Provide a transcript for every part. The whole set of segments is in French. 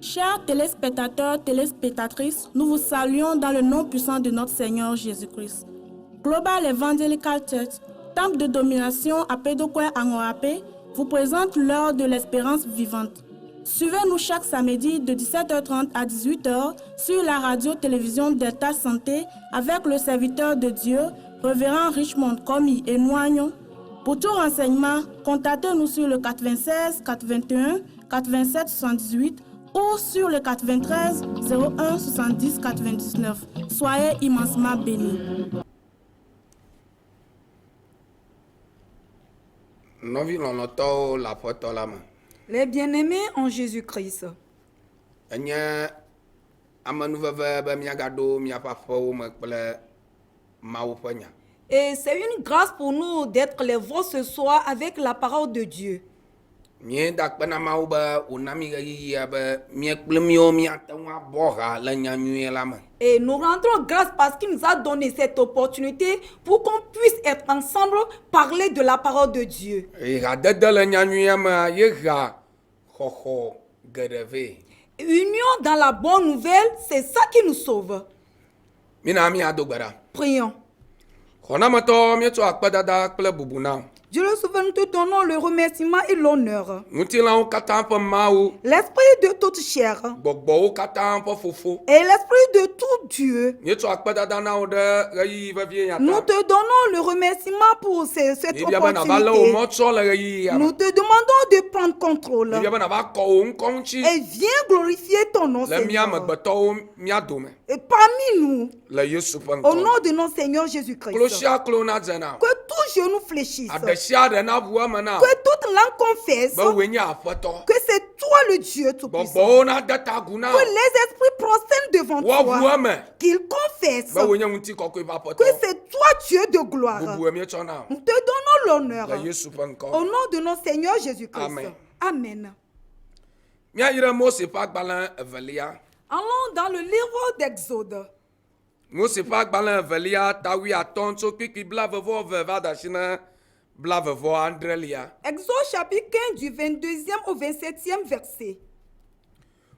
Chers téléspectateurs, téléspectatrices, nous vous saluons dans le nom puissant de notre Seigneur Jésus-Christ. Global Evangelical Church, temple de domination à Pédokwe Angoapé, vous présente l'heure de l'espérance vivante. Suivez-nous chaque samedi de 17h30 à 18h sur la radio-télévision Delta Santé avec le serviteur de Dieu, Révérend Richmond Komi et Noignon. Pour tout renseignement, contactez-nous sur le 96 81 87 78 ou sur le 93 01 70 99. Soyez immensement bénis. Les bien-aimés en Jésus-Christ. Et c'est une grâce pour nous d'être les vôtres ce soir avec la parole de Dieu. Et nous rendons grâce parce qu'il nous a donné cette opportunité pour qu'on puisse être ensemble, parler de la parole de Dieu. Union dans la bonne nouvelle, c'est ça qui nous sauve. Prions. Dieu le Sauveur, nous te donnons le remerciement et l'honneur. L'esprit de toute chair et l'esprit de tout Dieu. Nous te donnons le remerciement pour cette opportunité. Nous te demandons de prendre contrôle et viens glorifier ton nom, Seigneur. Et parmi nous, au nom de notre Seigneur Jésus-Christ, que tout genou fléchisse, que toute langue confesse que c'est toi le Dieu Tout-Puissant, que les esprits prosternent devant toi, qu'ils confessent que c'est toi Dieu de gloire. Nous te donnons l'honneur au nom de notre Seigneur Jésus-Christ. Amen. Allons dans le livre d'Exode. Exode chapitre 15 du 22e au 27e verset.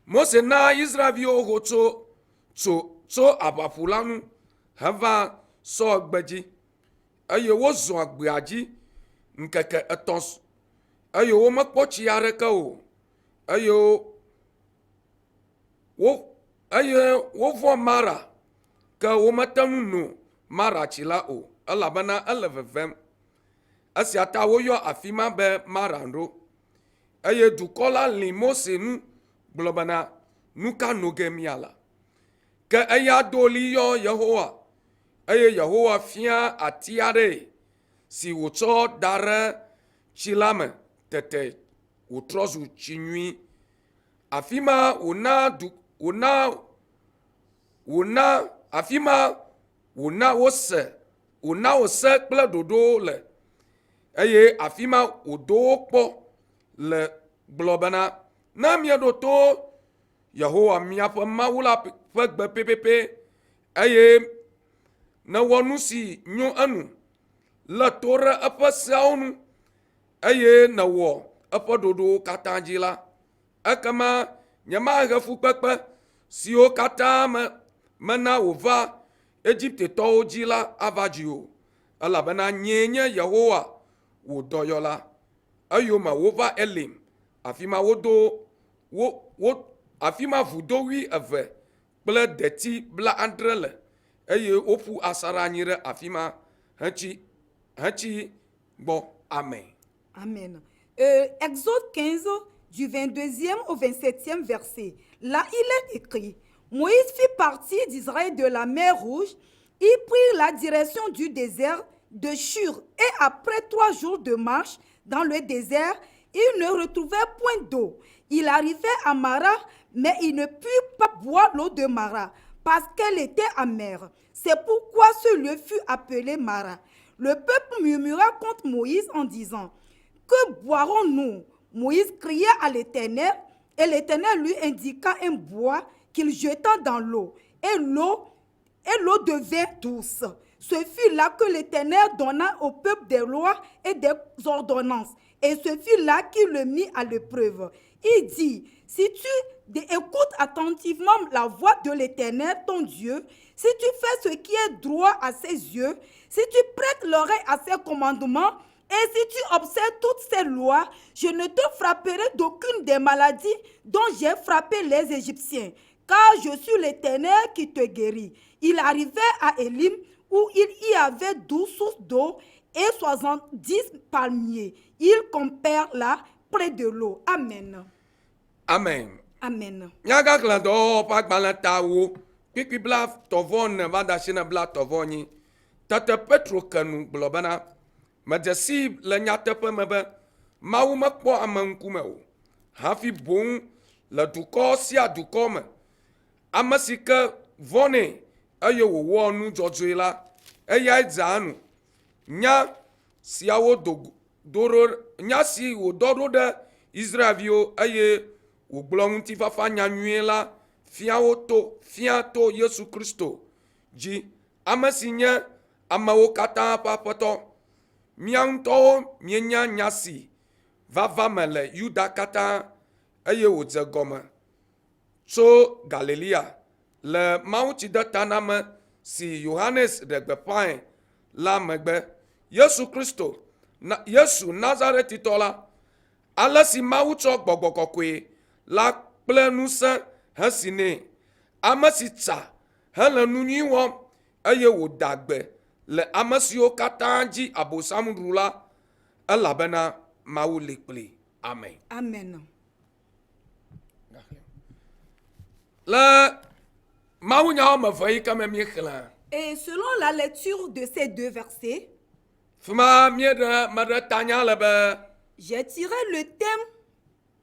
Mose na Israel ho tso abafulanu hava so gbaji ayo wo zo agbaji nkeke etons ayo wo makpochi areka o ayo wo vo mara ka wo matamunu mara chila o alabana alevevem asiata wo yo afima be marando aye dukola li Mose nu globana nuka nogemiala ke aya doli yo Yehowa aye Yehowa fia atiare si wocho dare chilame tete wotrozu chinui afima afima wose kple dodo le eye afima wodo kpo le globana na miedo to Yehowa miaƒe Mawu la ƒe gbe pɛpɛpɛ eye ne wɔ nu si nyo enu le to ɖe eƒe seawo nu eye ne wɔ eƒe ɖoɖowo katã dzi la ekema nyemahe fukpekpe siwo katã mena wòva Egiptetɔwo dzi la ava dzi o elabena nyee nye Yehowa wò dɔyɔla eyome wova Elim afi ma afi ma vudo wi eve kple deti bla andre le eye woƒu asaɖa anyi ɖe afi ma hetsi gbɔ. Amen. Amen. Exode 15 du 22e au 27e verset. Là, il est écrit: Moïse fit partie d'Israël de la mer Rouge. Il prit la direction du désert de Shur et après 3 jours de marche dans le désert, il ne retrouvait point d'eau. Il arrivait à Mara, mais il ne put pas boire l'eau de Mara parce qu'elle était amère. C'est pourquoi ce lieu fut appelé Mara. Le peuple murmura contre Moïse en disant, « Que boirons-nous » Moïse cria à l'Éternel, et l'Éternel lui indiqua un bois qu'il jeta dans l'eau, et l'eau devint douce. Ce fut là que l'Éternel donna au peuple des lois et des ordonnances, et ce fut là qu'il le mit à l'épreuve. Il dit, si tu écoutes attentivement la voix de l'Éternel, ton Dieu, si tu fais ce qui est droit à ses yeux, si tu prêtes l'oreille à ses commandements, et si tu observes toutes ces lois, je ne te frapperai d'aucune des maladies dont j'ai frappé les Égyptiens, car je suis l'Éternel qui te guérit. Il arrivait à Élim, où il y avait 12 sources d'eau et 70 palmiers. Ils campèrent là, près de l'eau. Amen. Amen. Amen. Nyaga klando pa gbalatawo. Kiki bla tovon vadashina bla tovoni. Tata Petro kanu globana. Majasi le nyatepe mebe. Mawu mekpo amankume o. Hafi bon le duko sia duko me. Amasike vone ayo wo nu jojo la. Eya izanu. Nya siawo doro nya si wo doro de Israelio aye wo gblonti fafa nya nyue la fia to Yesu Kristo ji amasinya amawo kata papoto mianto mienya nyasi vava mele Yuda kata aye wo zegome so Galilea le mauti de taname si Johannes de Bepain la megbe Yesu Kristo Yesu Nazareth tola ala si mawu tsɔ gbɔgbɔkɔkɔe la kple ŋusẽ hesine ame si tsa hele nu nyui wɔm eye wòda gbe le ame siwo katã dzi abosam ɖu la elabena mawu li kpli. Amen. Amen. Le mawu nya wɔme eve yi ke me míexlẽ. Et selon la lecture de ces deux versets, fima míeɖe me ɖe tanya le be j'ai tiré le thème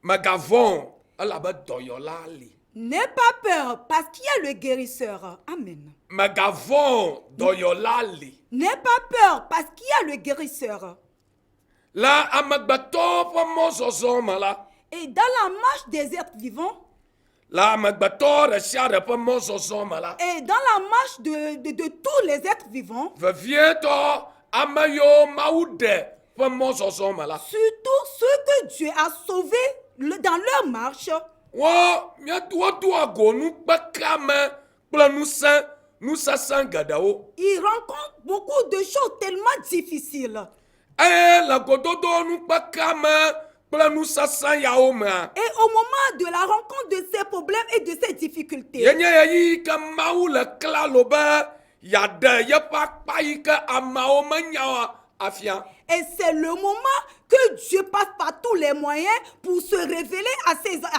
megavɔn elabe dɔyɔla li. N'aie pas peur parce qu'il y a le guérisseur. Amen. Megavɔn dɔyɔla li. N'aie pas peur parce qu'il y a le guérisseur. La amegbetɔ ƒe mɔzɔzɔ me la. Et dans la marche des êtres vivants. La amegbetɔ ɖe sia ɖe ƒe mɔzɔzɔ me la. Et dans la marche de tous les êtres vivants. Vevietɔ ame yiwo Mawu ɖe ƒe mɔzɔzɔ me la. Surtout ceux que Dieu a sauvés dans leur marche. Wodo agonu kpekame kple nusesẽ geɖewo. Ils rencontrent beaucoup de choses tellement difficiles. Eye le gododo nukpekame kple nusesẽ yawo mea. Et au moment de la rencontre de ces problèmes et de ces difficultés. Yenye yeyi ke Mawu le klalo be yaɖe yeƒe akpa yi ke ameawo menya o afia. Et c'est le moment que Dieu passe par tous les moyens pour se révéler à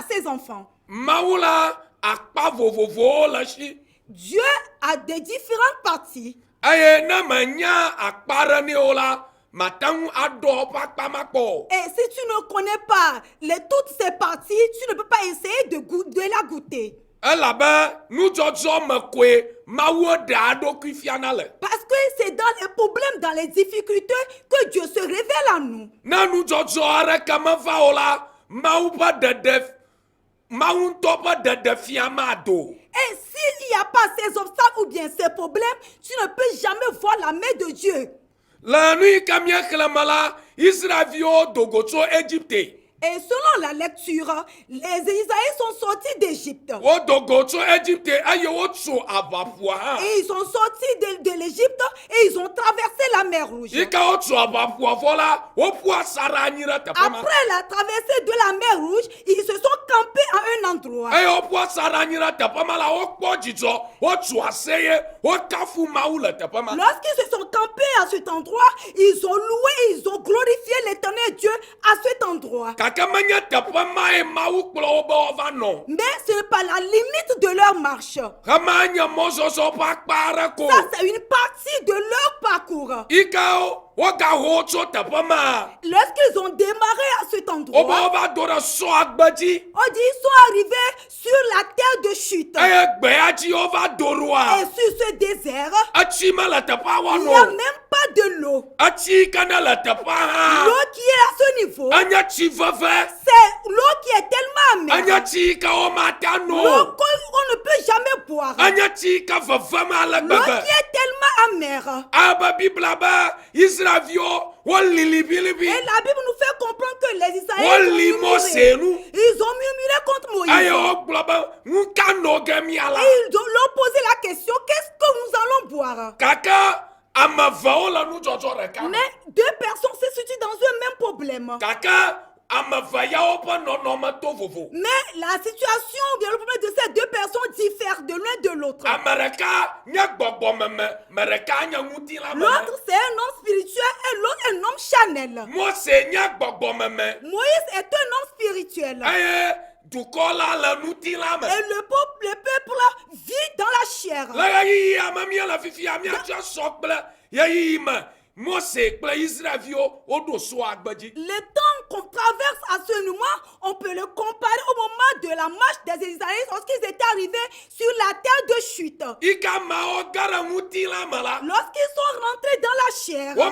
ses enfants. Mawu la akpa vovovowo le si. Dieu a des différentes parties. Eye ne menya akpa ɖe ne o la, matangu aɖo ƒe akpa makpɔ. Et si tu ne connais pas toutes ces parties, tu ne peux pas essayer de la goûter. Elabe nudzɔdzɔ me koe Mawu ɖea ɖokui fiana le. Parce que c'est dans les problèmes, dans les difficultés que Dieu se révèle à nous. Ne nudzɔdzɔ aɖeke meva o la, Mawu ŋutɔ ƒe ɖeɖefia mado. Et s'il n'y a pas ces obstacles ou bien ces problèmes, tu ne peux jamais voir la main de Dieu. Le nu yi ke míexlẽ me la, Israelviwo do go tso Égypte. Et selon la lecture, les Israélites sont sortis d'Égypte. Wo do go tso Égypte eye wotso aʋaƒua hã. Et ils sont sortis de l'Égypte et ils ont traversé la mer Rouge. Yi ke wotso aʋaƒua vɔ la, woƒu asaɖa anyi ɖe teƒe ma. Après la traversée de la mer Rouge, ils se sont campés à un endroit. Eye woƒu asaɖa anyi ɖe teƒe ma la, wokpɔ dzidzɔ, wotso aseye, wokafu Mawu le teƒe ma. Lorsqu'ils se sont campés à cet endroit, ils ont loué, ils ont glorifié l'Éternel Dieu à cet endroit. Gake menye teƒe ma ye Mawu kplɔ wo be wova nɔ. Mais ce n'est pas la limite de leur marche. Hema nye mɔzɔzɔ ƒe akpa aɖe ko. Ça, c'est une partie de leur parcours. secours. Lorsqu'ils ont démarré à cet endroit, on dit ils sont arrivés sur la terre de chute. Et sur ce désert, il n'y a même pas de l'eau. L'eau qui est à ce niveau, c'est l'eau qui est tellement amère. L'eau qu'on ne peut jamais boire. L'eau qui est tellement amère. Et la Bible nous fait comprendre que les Israéliens ils ont murmuré contre Moïse. Ils ont posé la question, qu'est-ce que nous allons boire? Mais deux personnes se situent dans un même problème. Mais la situation ou bien le problème de ces deux personnes diffère de l'un de l'autre. L'autre c'est un homme spirituel et l'autre un homme charnel. Moïse est un homme spirituel. Et le peuple vit dans la chair. Le temps qu'on traverse à ce moment, on peut le comparer au moment de la marche des Israélites lorsqu'ils étaient arrivés sur la terre de chute. Lorsqu'ils sont rentrés dans la chair, ils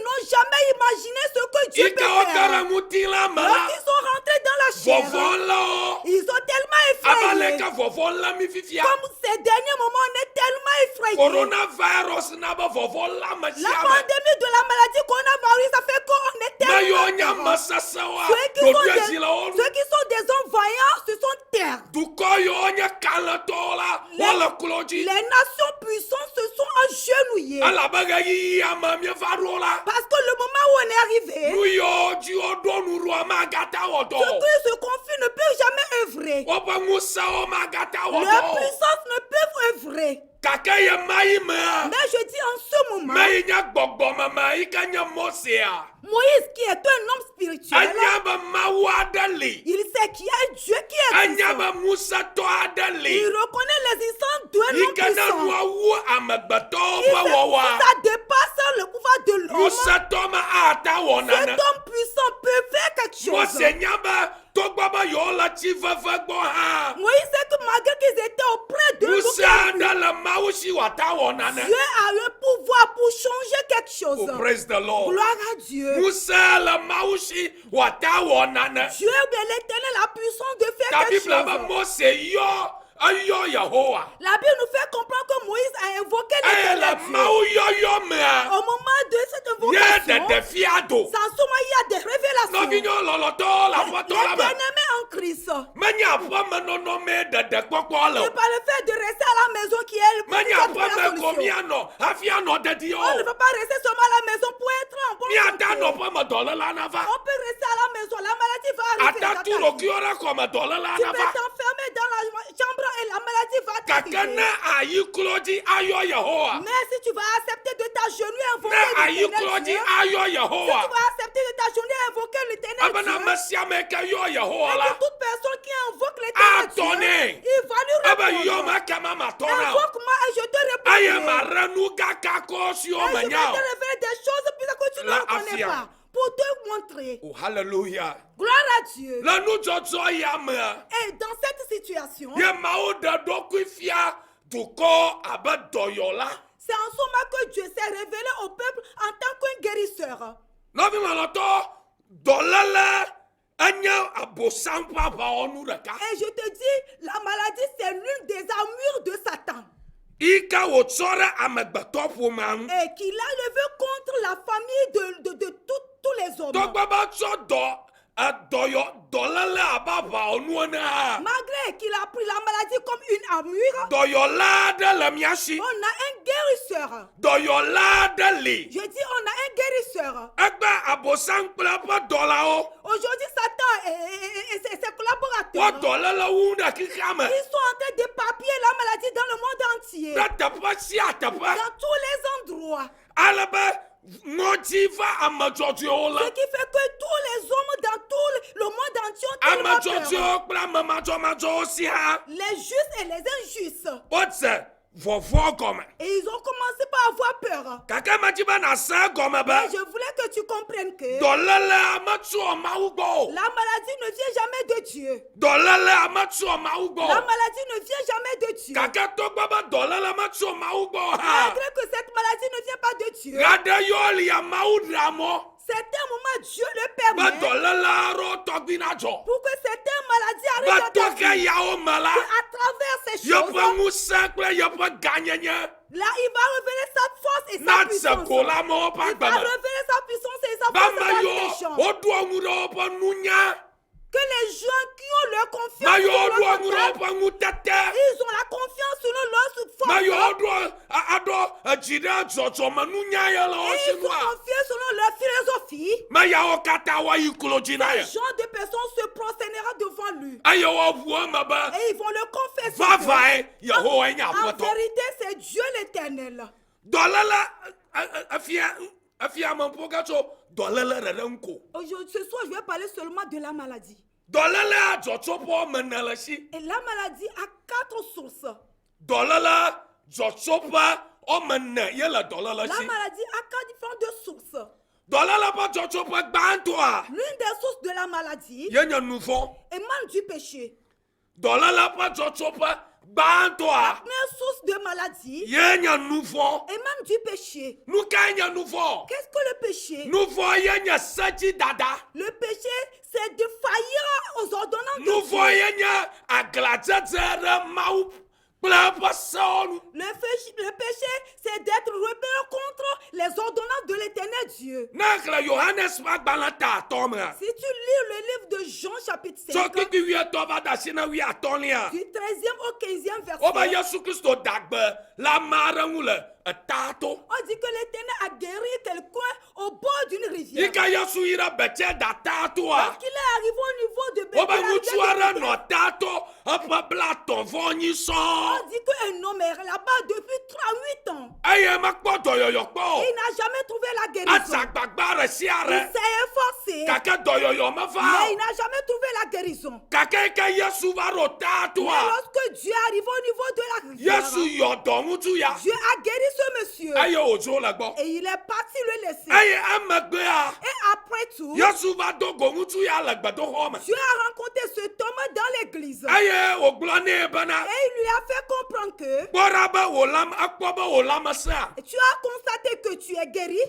n'ont jamais imaginé ce que Dieu peut faire. Lorsqu'ils sont rentrés dans la chair, ils ont tellement effrayé. Comme ces derniers moments, on est tellement effrayés. La pandémie de la maladie coronavirus, ça fait qu'on est tellement... Ceux qui sont des hommes vaillants, ce sont terres. Les nations puissantes se sont agenouillées. Parce que le moment où on est arrivé, ce conflit ne peut jamais œuvrer. Leurs puissances ne peuvent œuvrer. Mais je dis en ce moment, Moïse qui est un homme spirituel, il sait qu'il y a un Dieu qui est puissant. Il reconnaît l'existence d'un homme puissant. Ça dépasse le pouvoir de l'homme. Cet homme puissant peut faire quelque chose. Moïse sait que malgré qu'ils étaient auprès de lui, Dieu a eu pouvoir pour changer quelque chose. Oh, praise the Lord. Gloire à Dieu. Dieu, l'Éternel a puissance de faire quelque chose. La Bible nous fait comprendre que Moïse a invoqué l'Éternel. Au moment de cette invocation, sans souvent il y a des révélations. Les bien-aimés en Christ. Et par le fait de rester à la maison qui est le plus solution. On ne peut pas rester seulement à la maison pour être en bonne santé. On peut rester à la maison, la maladie va arriver. Tu peux t'enfermer dans la chambre et la maladie va t'arriver. Mais si tu vas accepter de t'agenouiller et invoquer l'Éternel Dieu, si tu vas accepter de t'agenouiller et invoquer l'Éternel Dieu, et que toute personne qui invoque l'Éternel Dieu, il va lui répondre. Invoque-moi et je te répondrai. Et je vais te révéler des choses que tu ne reconnais pas. Pour te montrer. Oh, hallelujah. Gloire à Dieu. Et dans cette situation, c'est en ce moment que Dieu s'est révélé au peuple en tant qu'un guérisseur. Et je te dis, la maladie c'est l'une des armures de Satan. Et qu'il a levé contre la famille de tous les hommes. Malgré qu'il a pris la maladie comme une armure, on a un guérisseur. Je dis on a un guérisseur. Aujourd'hui Satan et ses collaborateurs, ils sont en train d'éparpiller la maladie dans le monde entier. Dans tous les endroits. Ce qui fait que tous les hommes dans tout le monde entier ont tellement peur. Les justes et les injustes. Et ils ont commencé avoir peur. Kaka majiba na sa goma ba. Mais je voulais que tu comprennes que Dolala amatsu maugo. la maladie ne vient jamais de Dieu. Dolala amatsu maugo. La maladie ne vient jamais de Dieu. Kaka to baba dolala amatsu maugo ha. Malgré que cette maladie ne vient pas de Dieu. Rada yoli ya maudramo. Certains moments, Dieu le permet Ba dolala ro togbinajo. pour que certaines maladies Ba arrivent dans ta toka vie. yao mala. À travers ces Yo choses, pa musakle yo pa ganyanya. là, il va révéler sa force et sa Nat puissance. se kola mo pa Il va baba. révéler sa puissance et sa Ba force ma dans yo les champs. odu nguro pa nunya. Que les gens qui ont leur confiance Ma yo selon odu leur nguro mental, pa ngutete. ils ont la confiance selon leur Ma yo force. odu ado jida zozo manunya ya la Et ils sont oshinwa. confiés selon leur philosophie. Ma ya okata wa yikulo jina ya. Les gens de personnes se prosternera devant lui. Ayo wa vuo maba. Et ils vont le confesser. Va que, va Yehowa nya en foto. vérité, c'est Dieu l'Éternel. Dolala afia mampogacho dolala rerenko. Aujourd'hui, ce soir, je vais parler seulement de la maladie. Dolala jochopo menalashi. Et la maladie a 4 sources. Dolala jochopa o menne yela dolala La shi. maladie a 4 différentes sources. Dolala ba jochopa gbantoa. L'une des sources de la maladie Yenya nouveau. émane du péché. Dolala ba jochopa gbantoa. La première source de maladie Yenya nouveau. émane du péché. Nous kanya nouveau. Qu'est-ce que le péché? Nouveau yenya saji dada. Le péché, c'est de faillir aux ordonnances de Nouveau Dieu. yenya agladzadzere mau. Le péché, c'est d'être rebelle contre les ordonnances de l'Éternel Dieu. Nakla Johannes Magbalata Tomra. Si tu lis le livre de Jean chapitre 5, Soki ki wi toba da sina wi atonia. du 13e au 15e Oba verset, Yesu Christo dagbe la marangule tato. on dit que l'Éternel a guéri quelqu'un au bord d'une rivière. Ika Yesu ira beche da tatoa. Quand il est arrivé au niveau de Oba Bethléem, mutuara no tato apa blaton voni so. on dit qu'un homme est là-bas depuis 38 ans. Aye makpoto yoyokpo. Il n'a jamais trouvé la guérison. Azagbagbare Il siare. s'est efforcé, Kaka doyoyo mais mafa. il n'a jamais trouvé la guérison. Kaka ika Yesu varo Mais tatoa. lorsque Dieu est arrivé au niveau de la rivière, Yesu yodo mutu ya. Dieu a guéri ce monsieur. Aye ojo la gbo. Et il est parti le laisser. Aye amagbea. Et après tout, Yesu va dogo mutu ya la gbedo home. Dieu a rencontré cet homme dans l'église. Aye oglone bana. Et il lui a fait comprendre que Boraba olam akpoba olam sa. tu as constaté que tu es guéri.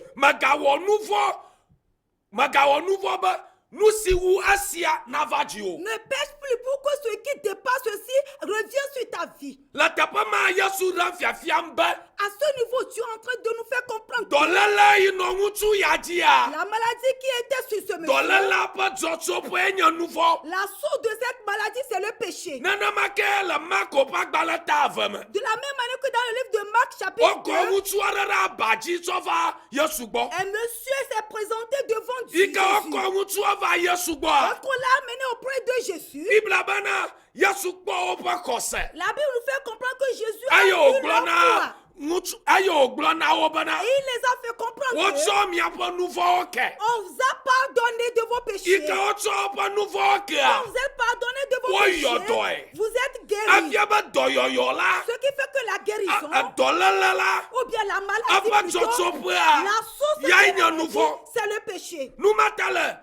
Magawo nouveau ba nous si ou asia navadio. Ne pêche plus pour que ce qui dépasse ceci revienne sur ta vie. La tapama Yesu rafia fiamba. À ce niveau, tu es en train de nous faire comprendre que Dolala ino mutu yadia. la maladie qui était sur ce monsieur, Dolala pa jotso poenya nouveau. la source de cette maladie, c'est le péché. Nana make la mako pa gbalata avem. De la même manière que dans le livre de Marc chapitre Oko 2, mutu arara baji sova Yesu gbo. un monsieur s'est présenté devant Dieu. Ika oko mutu ava Yesu gbo. Lorsqu'on l'a amené auprès de Jésus, Bibla bana Yesu gbo opa kose. la Bible nous fait comprendre que Jésus a Ayo eu leur foi. glona mutu ayo glona obana. Et il les a fait comprendre que Wotso mi apa nouveau oke. on vous a pardonné de vos péchés. Ika wotso apa nouveau oke. Quand vous êtes pardonné de vos Woyo péchés, doy. vous êtes guéris. Afia ba doyoyo la. Ce qui fait que la guérison, Dolala la. ou bien la maladie, Apa plutôt, jotso la prea. source de Ya la inya maladie, nouveau. c'est le péché. Nous matale.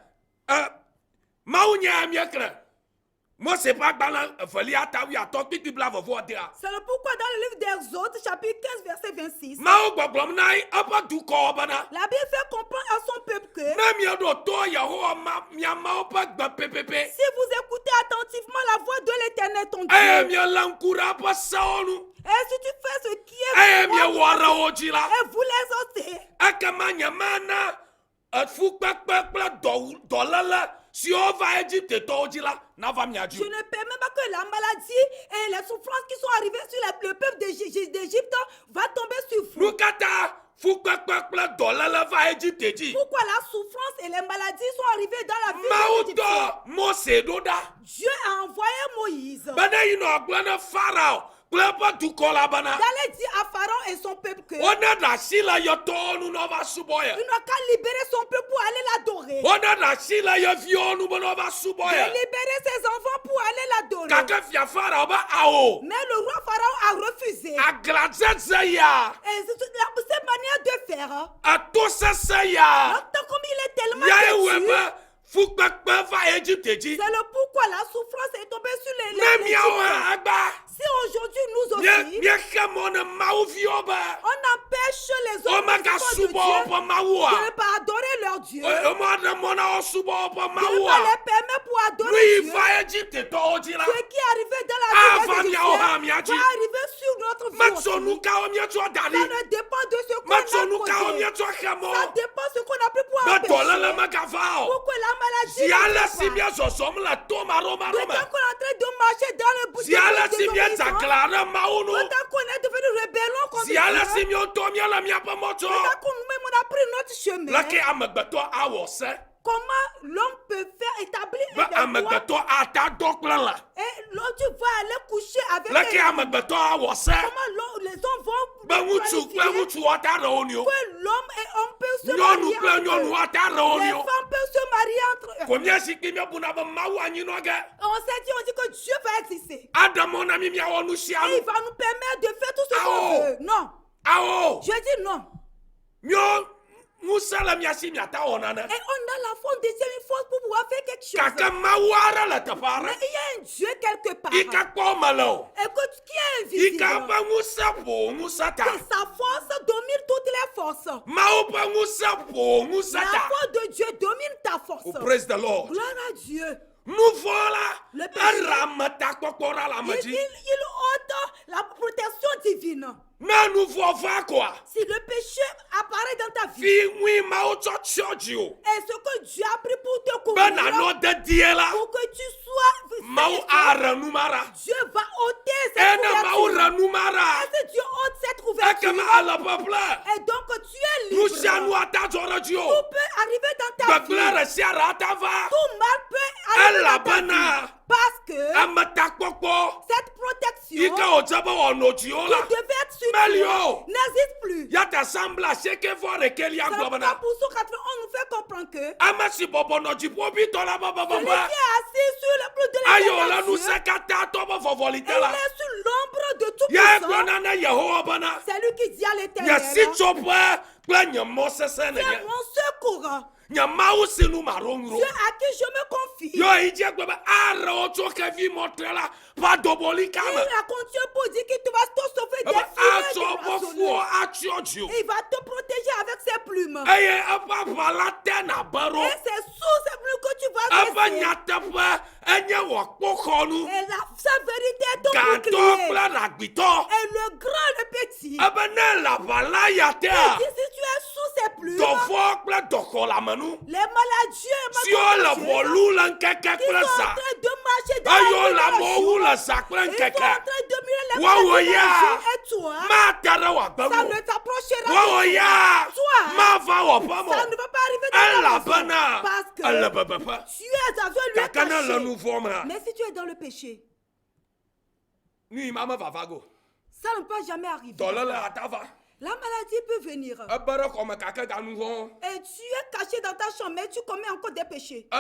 Maunya miekre. Moi c'est pas bala fali atawi ato kiti bla vovo dia. C'est le pourquoi dans le livre d'Exode, chapitre 15, verset 26, Mao gbogbom nai apa du ko bana. la Bible fait comprendre à son peuple que Na mi do to Yehowa ma mi ma pa gba pepepe. si vous écoutez attentivement la voix de l'Éternel, ton Dieu, Eh mi lankura pa saonu. et si tu fais ce qui est Eh bon mi pour wara vous, ojila. et vous les ôtez, Akamanya mana fu kpakpakpa dolala si on va Égypte to ojila na va mi je aju. ne permets pas que la maladie et les souffrances qui sont arrivées sur le peuple d'Égypte va tomber sur vous. Lukata fu kpakpakpa dolala va Égypte ji. Pourquoi la souffrance et les maladies sont arrivées dans la vie de l'Égyptien? Maudo Mose doda. Dieu a envoyé Moïse Bana ino agbana Pharaoh. Plapa du kola bana. d'aller dire à Pharaon et son peuple que Ona da sila yoto nu no va suboya. il n'a qu'à libérer son peuple pour aller l'adorer. Ona da sila yo vio nu no va De suboya. libérer ses enfants pour aller l'adorer. Kaka fia Pharaoh ba ao. Mais le roi Pharaon a refusé. Agladze ya. Et cette faire. À tout ça, ça y a. Tant comme il est tellement têtu. C'est le pourquoi la souffrance est tombée sur les Si aujourd'hui nous aussi, on empêche les hommes de ne pas adorer leur Dieu, de ne pas les permettre pour adorer Dieu, ce qui est arrivé dans la vie va arriver sur notre vie aussi. Ça ne dépend de ce qu'on a posé. Ça dépend de ce qu'on a pris pour empêcher. Pourquoi la maladie de temps qu'on est en train de marcher dans le bout de temps qu'on est devenu rebellon contre Dieu, qu'on a pris notre chemin. Comment l'homme peut faire établir une loi et l'autre va aller coucher avec elle. Comment les hommes vont que l'homme et homme peut se marier entre eux. Les femmes peuvent se marier entre eux. On s'est dit, on dit que Dieu va exister. Et il va nous permettre de faire tout ce qu'on veut. Non. Je dis non. Et on a la force deuxième force pour pouvoir faire quelque chose. Mais il y a un Dieu quelque part. Écoute, qui est invisible. Que sa force domine toutes les forces. La force de Dieu domine ta force. Oh, praise the Lord. Gloire à Dieu. Nous voilà. Le péché, il ôte la protection divine. Si le péché apparaît dans ta vie, et ce que Dieu a pris pour te couvrir, pour que tu sois, Dieu va ôter cette couverture. Et si Dieu ôte cette couverture, et donc tu es libre. Tout peut arriver dans ta vie. Tout mal peut arriver dans ta vie. Parce que cette protection qui devait être sur nous n'existe plus. C'est pour on nous fait comprendre que celui qui est assis sur le plus de l'éternel Dieu, il est sur l'ombre de tout puissant. C'est lui qui dit à l'éternel, c'est mon secours. Dieu à qui je me confie. Il a continué pour dire qu'il te va te sauver des filets. Il va te protéger avec ses plumes. Et c'est sous ses plumes que tu vas rester. Et sa vérité est ton bouclier. Et le grand, le petit. Et si tu es sous ses plumes, les maladies qui sont en train de marcher dans la vie, ils sont en train de mirer les maladies et toi, ça ne t'approchera pas. Toi, ça ne va pas arriver dans la maison parce que tu es avec lui caché. Mais si tu es dans le péché, ça ne peut jamais arriver. La maladie peut venir. Et tu es caché dans ta chambre, mais tu commets encore des péchés. Et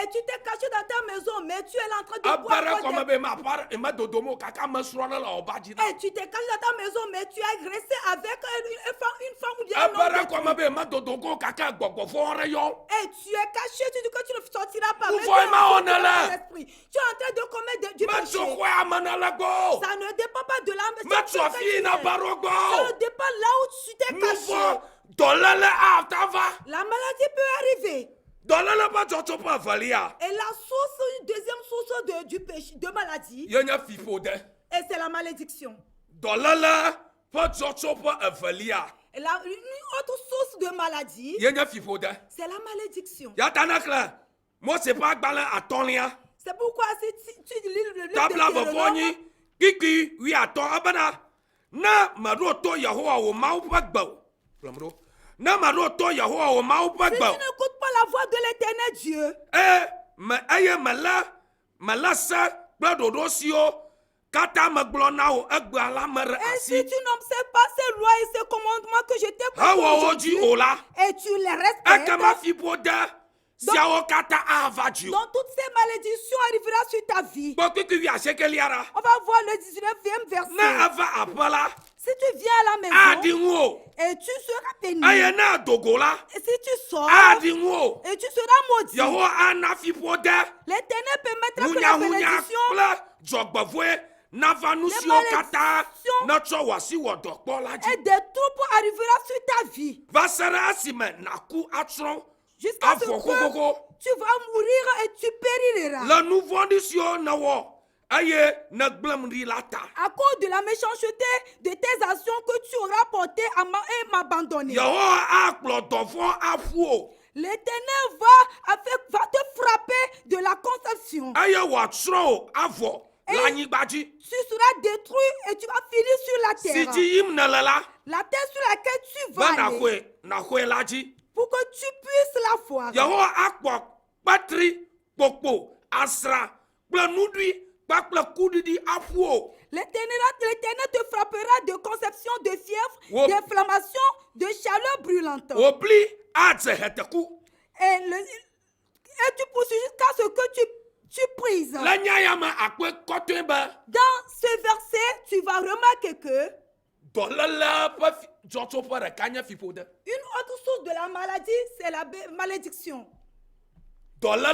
tu t'es caché dans ta maison, mais tu es en train de boire. Et tu t'es caché dans ta maison, mais tu es resté avec une femme ou bien un homme. Et tu es caché, tu dis que tu ne sortiras pas. Tu es en train de commettre du péché. Ça ne dépend pas de l'âme. Ça dépend là où tu t'es caché. La maladie peut arriver. Et la source, une deuxième source du péché, de maladie, et c'est la malédiction. Et une autre source de maladie, c'est la malédiction. C'est pourquoi si tu lis le livre Kiki, oui, attends, na maroto Yahoua au Maupagbo. Na maroto Yahoua au Maupagbo. Si tu n'écoutes pas la voix de l'éternel Dieu, et si tu n'observes pas ces lois et ces commandements que je t'ai proposés et tu les respectes, donc toutes ces malédictions arriveront sur ta vie. On va voir le 19e verset. Si tu viens à la maison et tu seras béni, et si tu sors et tu seras maudit, l'Éternel permettra que la bénédiction, et des troubles arrivera sur ta vie. Jusqu'à ce que tu vas mourir et tu périras. À cause de la méchanceté de tes actions que tu auras portées et m'abandonner. L'Éternel va te frapper de la conception. Et tu seras détruit et tu vas finir sur la terre. La terre sur laquelle tu vas aller, pour que tu puisses la voir. L'Éternel te frappera de conception, de fièvre, d'inflammation, de chaleur brûlante. Et tu poursuis jusqu'à ce que tu prises. Dans ce verset, tu vas remarquer que une autre source de la maladie, c'est la malédiction. Une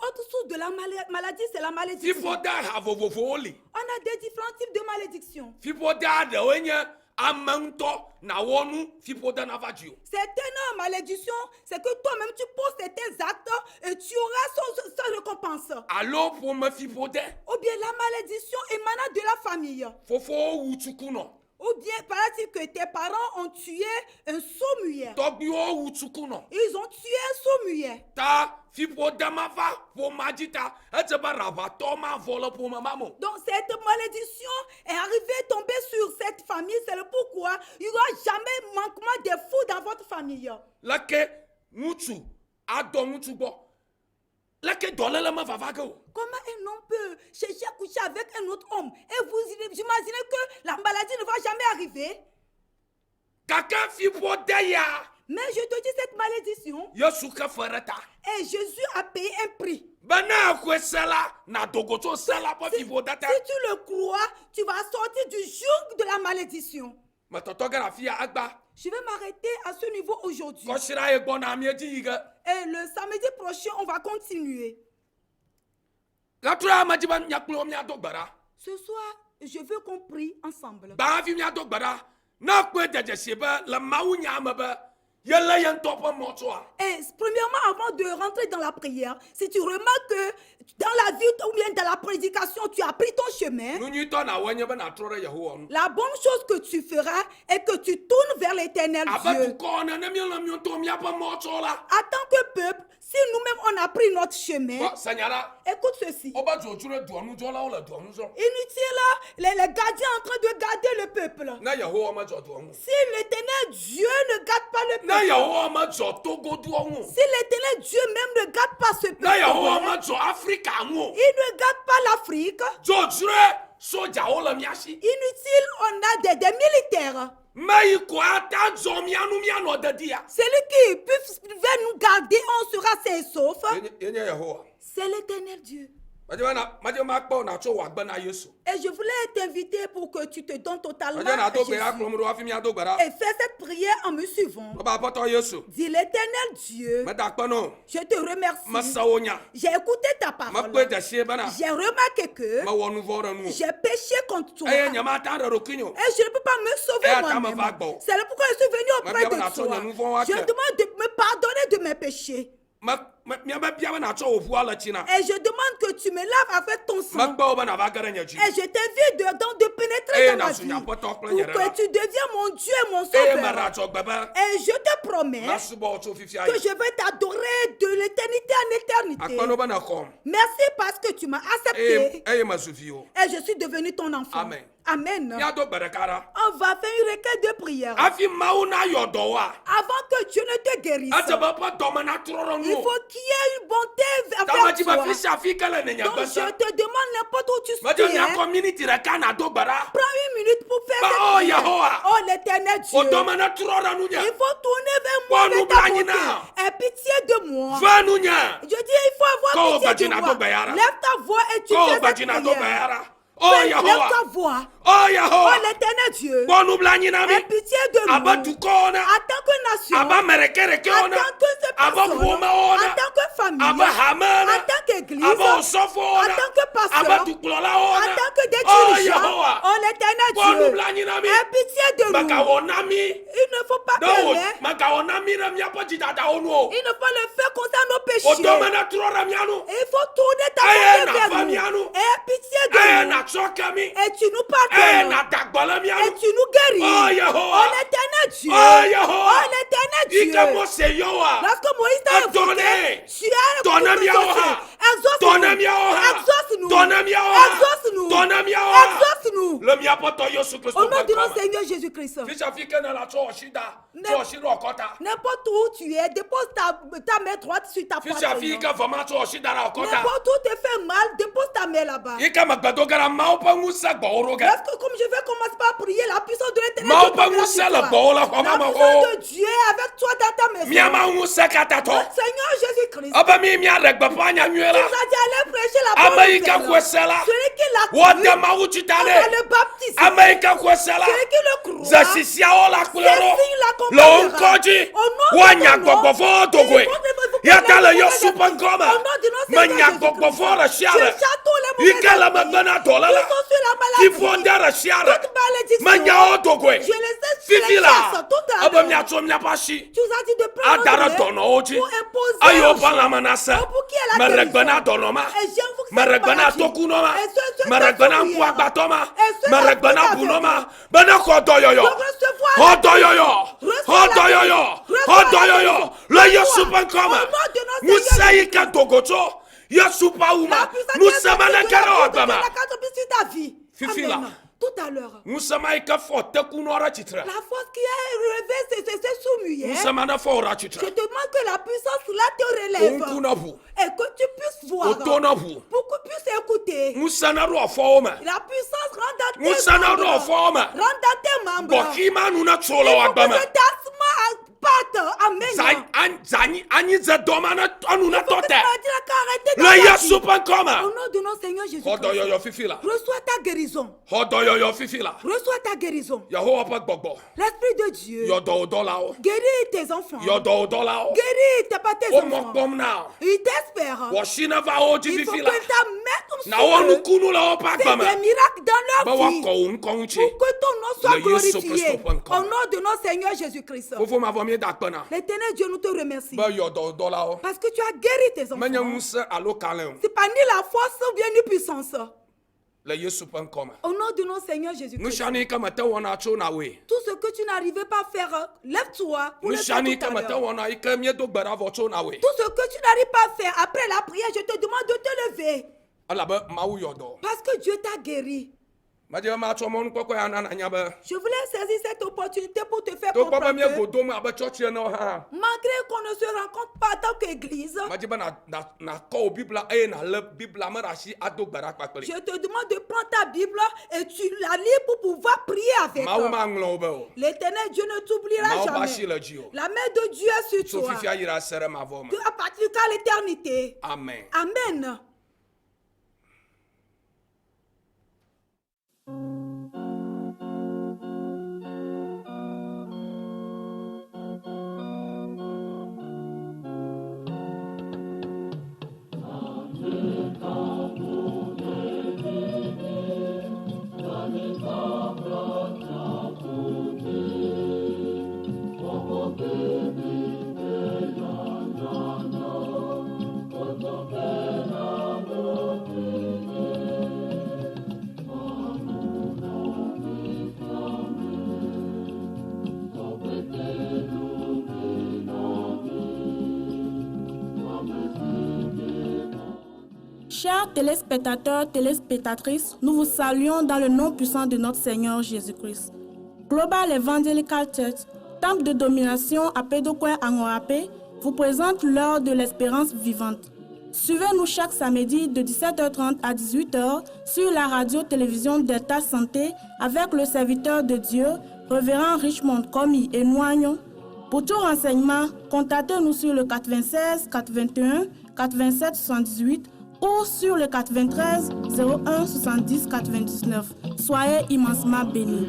autre source de la maladie, c'est la malédiction. On a des différents types de malédictions. Certaines malédictions, c'est que toi-même tu poses tes actes et tu auras sans récompense. Ou bien la malédiction émanant de la famille. Ou bien paraît-il que tes parents ont tué un sourd-muet. Ils ont tué un sourd-muet. Donc cette malédiction est arrivée tomber sur cette famille. C'est le pourquoi il n'y aura jamais manquement de fous dans votre famille. Comment un homme peut chercher à coucher avec un autre homme et vous imaginez que la maladie ne va jamais arriver? Mais je te dis cette malédiction. Et Jésus a payé un prix. Si tu le crois, tu vas sortir du joug de la malédiction. Je vais m'arrêter à ce niveau aujourd'hui. Et le samedi prochain, on va continuer. Ce soir, je veux qu'on prie ensemble. Et premièrement, avant de rentrer dans la prière, si tu remarques que dans la vie ou bien dans la prédication, tu as pris ton chemin, la bonne chose que tu feras est que tu tournes vers l'Éternel Dieu. En tant que peuple, si nous-mêmes on a pris notre chemin, écoute ceci. Inutile, les gardiens en train de garder le peuple. Si l'Éternel Dieu ne garde pas le peuple, si l'Éternel Dieu même ne garde pas ce peuple, il ne garde pas l'Afrique. Inutile, on a des militaires. Celui qui peut nous garder, on sera sain et sauf. C'est l'Éternel Dieu. Et je voulais t'inviter pour que tu te donnes totalement à Jésus. Et fais cette prière en me suivant. Dis l'Éternel Dieu, je te remercie. J'ai écouté ta parole. J'ai remarqué que j'ai péché contre toi. Et je ne peux pas me sauver moi-même. C'est pourquoi je suis venu auprès de toi. Je demande de me pardonner de mes péchés. Et je demande que tu me laves avec ton sang. Et je t'invite de pénétrer dans ma vie pour que tu deviennes mon Dieu et mon sauveur. Et je te promets que je vais t'adorer de l'éternité en éternité. Merci parce que tu m'as accepté et je suis devenu ton enfant. Amen. Amen. On va faire une requête de prière. Avant que Dieu ne te guérisse, il faut qu'il y ait une bonté avec toi. Donc je te demande n'importe où tu es. Prends 1 minute pour faire cette prière. Oh l'éternel Dieu, il faut tourner vers moi avec ta bonté. Aie pitié de moi. Je dis il faut avoir pitié de moi. Lève ta voix et tu fais cette prière. Lève-toi voir. Oh l'Éternel Dieu. Aie pitié de nous. En tant que nation. En tant que personne. En tant que famille. En tant qu'église. En tant que pasteur. En tant que des dirigeants. Oh l'Éternel Dieu. Aie pitié de nous. Il ne faut pas pleurer. Il ne faut le faire concernant nos péchés. Il faut tourner ta main vers nous. Aie pitié de nous. Et tu nous pardonnes. Et tu nous guéris. Oh l'Éternel Dieu. Oh l'Éternel Dieu. Lorsque Moïse t'a invoqué, tu as exauce-nous. Exauce-nous. Exauce-nous. Exauce-nous. Au nom de notre Seigneur Jésus-Christ. N'importe où tu es, dépose ta main droite sur ta poitrine. N'importe où tu fais mal, dépose ta main là-bas. Parce que comme je vais commencer par prier, la puissance de l'Éternel, la puissance de Dieu est avec toi dans ta maison. Seigneur Jésus-Christ, tu nous as dit aller prêcher la bonne nouvelle. Celui qui l'a cru, on va le baptiser. Celui qui le croit, ses signes l'accompagnera. Au nom de tout à l'heure. La force qui est relevée, c'est soumise. Je te demande que la puissance là te relève. Et que tu puisses voir. Pour que tu puisses écouter. La puissance rentre dans tes membres. Rentre dans tes membres. Il faut que Amen. Au nom de notre Seigneur Jésus-Christ. Reçois ta guérison. Reçois ta guérison. L'Esprit de Dieu. Guéris tes enfants. Guéris tes enfants. Il t'espère. Il faut que ta main c'est des miracles dans leur vie. Pour que ton nom soit glorifié. Au nom de notre Seigneur Jésus-Christ. L'Éternel Dieu, nous te remercie. Parce que tu as guéri tes enfants. C'est pas ni la force ou bien ni puissance. Au nom de notre Seigneur Jésus-Christ. Tout ce que tu n'arrivais pas à faire, lève-toi pour le faire tout à l'heure. Tout ce que tu n'arrives pas à faire après la prière, je te demande de te lever. Parce que Dieu t'a guéri. Je voulais saisir cette opportunité pour te faire comprendre que malgré qu'on ne se rencontre pas en tant qu'église, je te demande de prendre ta Bible et tu la lis pour pouvoir prier avec toi. L'Éternel Dieu ne t'oubliera jamais. La main de Dieu est sur toi. De à partir de l'éternité. Amen. Amen. Chers téléspectateurs, téléspectatrices, nous vous saluons dans le nom puissant de notre Seigneur Jésus-Christ. Global Evangelical Church, temple de domination à Pédokoué Angoapé, vous présente l'heure de l'espérance vivante. Suivez-nous chaque samedi de 17h30 à 18h sur la radio-télévision Delta Santé avec le serviteur de Dieu, Révérend Richmond Komi et Noignon. Pour tout renseignement, contactez-nous sur le 96 81 87 78 ou sur le 93 01 70 99. Soyez immensement bénis.